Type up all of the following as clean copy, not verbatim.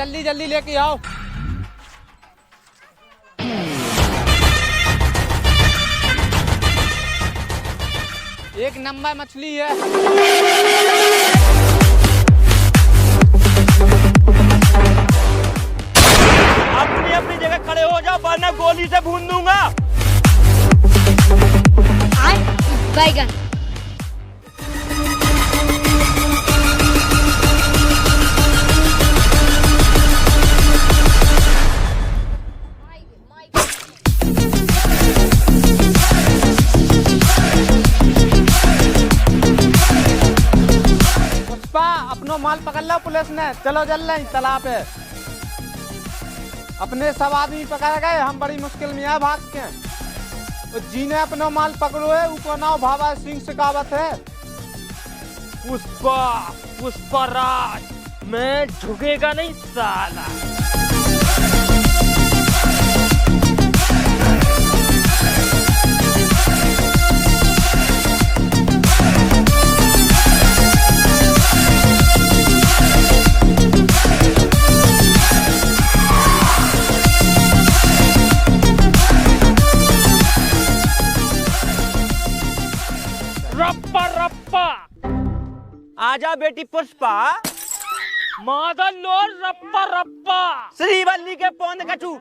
जल्दी जल्दी लेके आओ। एक नंबर मछली है। अपनी अपनी जगह खड़े हो जाओ वरना गोली से भून दूंगा। बैगन पुष्पा अपनो माल पकड़ लो पुलिस ने। चलो जल रही तालाब पे। अपने सब आदमी पकड़ गए, हम बड़ी मुश्किल में है भाग के। तो जी ने अपनो माल पकड़ो है, ऊपर नाव भावा सिंह शिकावत है। पुष्पा पुष्पा राज, मैं झुकेगा नहीं साला। रप्पा रप्पा आजा बेटी पुष्पा। मादन लोल रप्पा रप्पा श्रीवल्ली के पौंद कछू।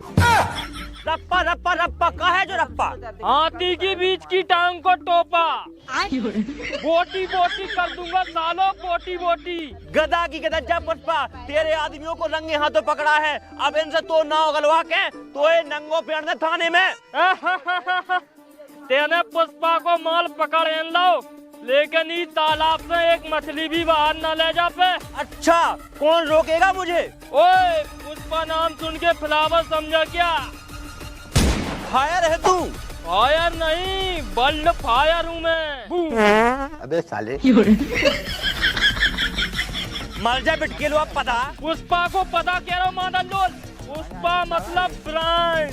रप्पा रप्पा रप्पा का है जो रप्पा? हाथी की बीच की टांग को टोपा। बोटी बोटी कर दूंगा सालो, बोटी बोटी। गधा की गधा पुष्पा, तेरे आदमियों को रंगे हाथों पकड़ा है। अब इनसे तो नाव गलवा के तो ये नंगो पेड़ थाने में। तेने पुष्पा को माल पकड़ लो, लेकिन इस तालाब से एक मछली भी बाहर न ले जा पे। अच्छा, कौन रोकेगा मुझे? ओए, पुष्पा नाम सुन के फ्लावर समझा क्या? फायर है तू? फायर नहीं, बल्ड फायर हूँ मैं। अबे साले। मर जा बिटके लो अब पता। पुष्पा को पता कह रहा हूँ मादन लोल। पुष्पा मतलब ब्रांड।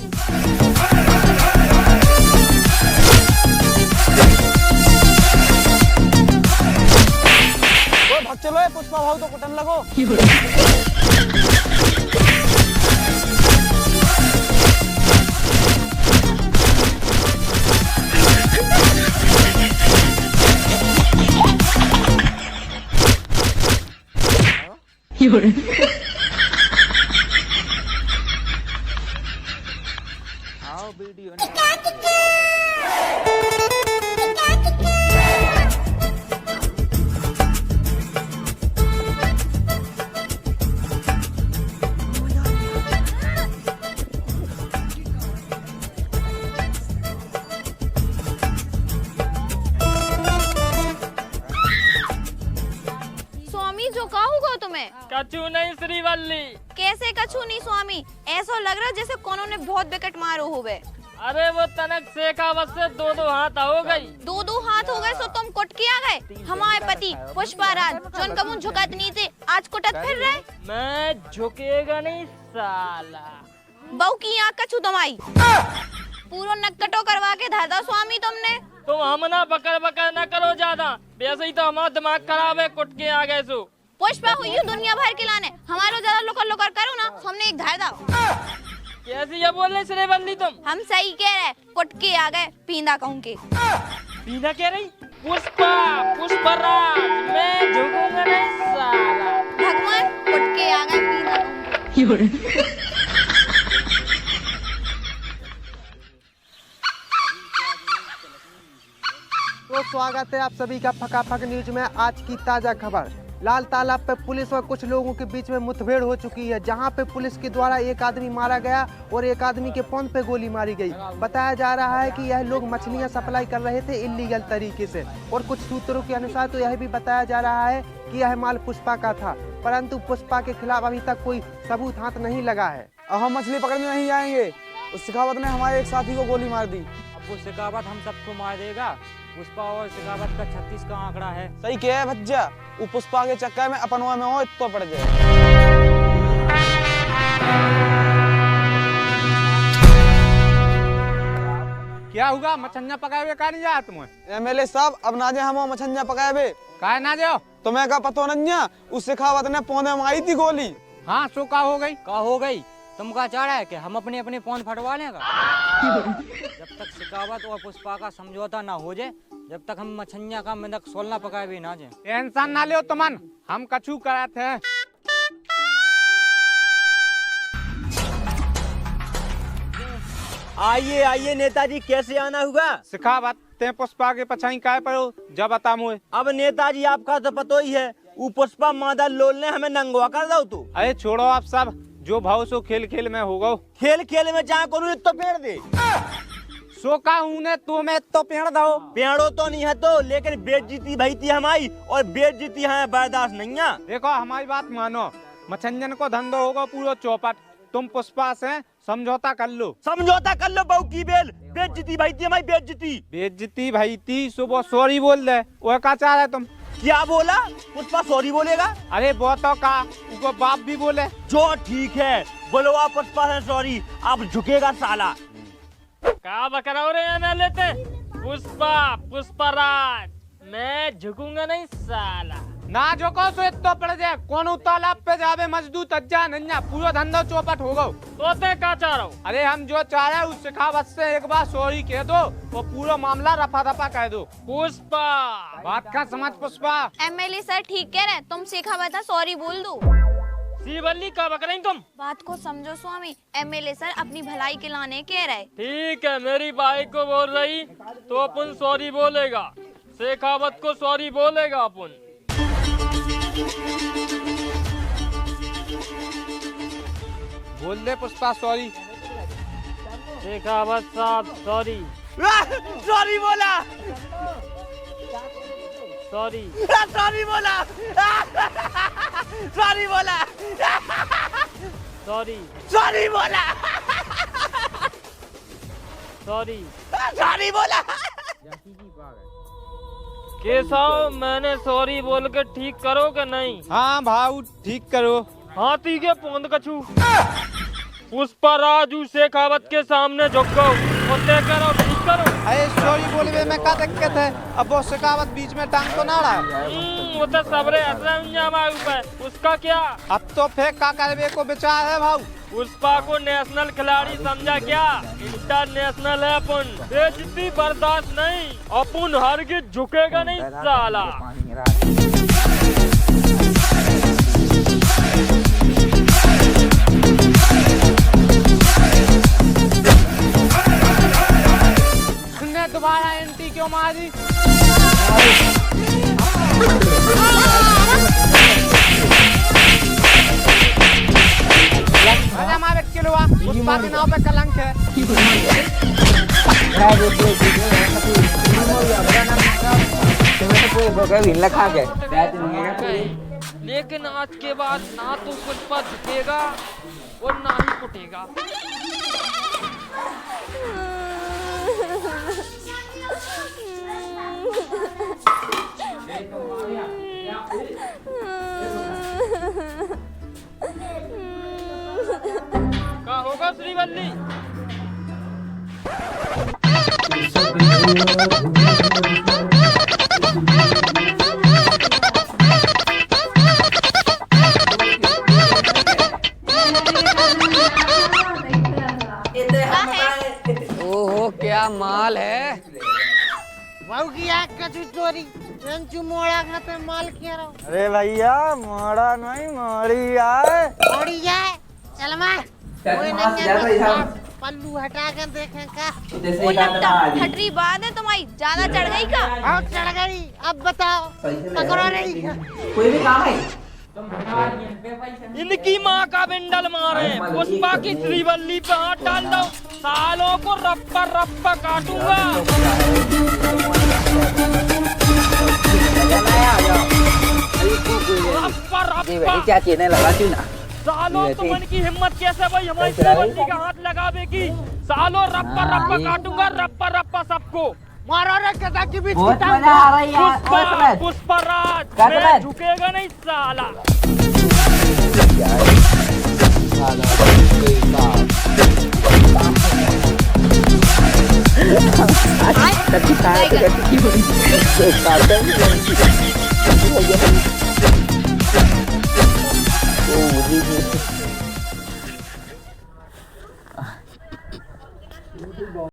भाग चलो, पुष्पा भाव तो कुटन लगो। आओ वीडियो जो का होगा तुम्हें? कछू नहीं श्रीवल्ली। कैसे कछू नहीं स्वामी? ऐसा लग रहा जैसे कोनो ने बहुत विकेट मारो होवे। अरे वो तनक शेखावत से दो दो हाथ हो गई। दो दो हाथ हो गए सो तुम कुट के आ गए। हमारे पति पुष्पा राज जोन कबून झुकत नहीं थे, आज कुटत फिर रहे। मैं झुकेगा नहीं साला। बहू की आँख कछू दमाई। पूरा नक्कटो करवा के धर दो स्वामी तुमने। तुम हम ना बकर बकर न करो ज्यादा, वैसे ही तो हमारा दिमाग खराब है, कुट के आ गए सो। पुष्पा हुई दुनिया भर के लाने, हमारो ज्यादा लोकर लोकर करो ना, हमने एक धर दो। कैसे ये बोल रहे श्रीवल्ली तुम? हम सही कह रहे, कुट के आ गए पींदा कहूँ के। पींदा कह रही? पुष्पा पुष्पा राज, मैं झुकूंगा नहीं साला। भगवान कुट के आ गए पींदा कहूँ के। तो स्वागत है आप सभी का फकाफक न्यूज में। आज की ताजा खबर, लाल तालाब पे पुलिस और कुछ लोगों के बीच में मुठभेड़ हो चुकी है, जहां पे पुलिस के द्वारा एक आदमी मारा गया और एक आदमी के पौंद पे गोली मारी गई। बताया जा रहा है कि यह लोग मछलियां सप्लाई कर रहे थे इल्लीगल तरीके से, और कुछ सूत्रों के अनुसार तो यह भी बताया जा रहा है कि यह माल पुष्पा का था, परंतु पुष्पा के खिलाफ अभी तक कोई सबूत हाथ नहीं लगा है। अब हम मछली पकड़ने नहीं जाएंगे। उस शेखावत ने हमारे एक साथी को गोली मार दी। अब वो शेखावत हम सबको मार देगा। पुष्पा और शेखावत का 36 का आंकड़ा है। सही क्या है भज्जा, वो पुष्पा के चक्कर में अपन में हो तो पड़ जाए। क्या हुआ? मछलियां पकाए का नहीं जा तुम्हें? एमएलए साहब, अब ना जाए हम मछलियां पकाए बे। काहे ना जाओ? तुम्हें का पतो नहीं, उस शेखावत ने पौधे में आई थी गोली। हाँ सो का हो गई। का हो गई? तुम क्या चाह रहा है कि हम अपने अपने फोन फटवा लेगा? जब तक शिकावत और पुष्पा का समझौता ना हो जाए, जब तक हम मछलियाँ का मिनक सोलना पकाए भी ना जाए। टेंशन ना लियो तुमन, हम कछु करा थे। आइए आइए नेताजी, कैसे आना हुआ? शिकावत ते पुष्पा के पछाई काय पड़ो जब बता मुए। अब नेताजी आपका तो पता ही है, वो पुष्पा मादा लोल ने हमें नंगवा कर दो। तू अरे छोड़ो आप सब, जो भाव सो खेल खेल में होगा। खेल खेल में जहाँ करूँ तो पेड़ दे सो का ऊने तो मैं तो पेड़ दो। पेड़ो तो नहीं है तो, लेकिन बेइज्जती भई थी हमारी, और बेइज्जती हमें बर्दाश्त नहीं है। देखो हमारी बात मानो, मछंजन को धंधो होगा पूरा चौपट। तुम पुष्पा से समझौता कर लो। समझौता कर लो बहू की बेल, बेइज्जती भई थी हमारी, बेइज्जती। बेइज्जती भाई थी, सुबह सॉरी बोल दे। वो का चाह रहे तुम? क्या बोला? पुष्पा सॉरी बोलेगा? अरे वो तो का उनको बाप भी बोले। जो ठीक है, बोलो आप पुष्पा से सॉरी, आप झुकेगा साला। क्या बकराओ रे एमएलए ते? पुष्पा राज, मैं झुकूंगा नहीं साला। ना जो को सो इतो पड़ जाए, कौन तालाब पे जावे मजदूर तज्जा नन्या, पूरा धंधा चौपट हो गो। तो ते का चाह रहा हूँ? अरे हम जो चाह रहे हैं उस शिकावत से एक बार सॉरी कह दो, वो पूरा मामला रफा दफा कह दो। पुष्पा बात का समझ पुष्पा। एमएलए सर ठीक कह रहे, तुम शिकावत सॉरी बोल दो। श्रीवल्ली का बक रही तुम? बात को समझो स्वामी, एमएलए सर अपनी भलाई के लाने कह रहे। ठीक है, मेरी बाई को बोल रही तो अपन सॉरी बोलेगा, शेखावत को सॉरी बोलेगा अपन। बोल दे पुष्पा सॉरी। शेखावत साहब सॉरी। सॉरी बोला, सॉरी सॉरी बोला, सॉरी बोला, सॉरी सॉरी बोला, सॉरी सॉरी बोला। केशव, मैंने सॉरी बोल के ठीक करो कि नहीं? हाँ भाऊ ठीक करो। हाथी के पोंद कछू पुष्पा राजू शेखावत के सामने झुक गो, उससे करो ठीक करो। अरे सॉरी बोलवे में का दिक्कत है? अब वो शिकावत बीच में टांग तो ना रहा। वो तो सबरे ऊपर, उसका क्या? अब तो फिर का करवे को विचार है भाऊ? पुष्पा को नेशनल खिलाड़ी समझा क्या? इंटरनेशनल है अपन, बेइज्जती बर्दाश्त नहीं, अपन हरगिज झुकेगा नहीं साला। तुमने दोबारा एंटी क्यों मारी? हमारे किलवा पुष्पा के नाव पे कलंक है। लेकिन आज के बाद ना तो पुष्पा झुकेगा और ना ही कुटेगा। क्या होगा श्रीवल्ली? ओहो क्या माल है। वाऊ की आग का चोरी रंचू मोड़ा खाते माल किया रहो। अरे भैया मोड़ा नहीं मोड़ी है। मोड़ी जाए चल मैं कोई नहीं पल्लू हटा कर देखें का। वो लगता हटरी बात है तुम्हारी, ज्यादा चढ़ गई का? हाँ चढ़ गई, अब बताओ पकड़ो नहीं। कोई भी काम है? इनकी माँ का बिंडल मारे, पुष्पा की श्रीवल्ली पे हाथ डाल दो, सालों को रप्पा काटूंगा। रप्पा क्या चीज है लगा क्यों ना? सालों तुम इनकी हिम्मत कैसे भाई हमारी श्रीवल्ली का हाथ लगावे की? सालों रप्पा काटूंगा, रप्पा सबको मारो रे कदा की बीच बहुत मजा आ रहा है यार। पुष्पा राज, क्या मैं झुकेगा नहीं साला। Tapi tak ada kaki boleh. Tak ada.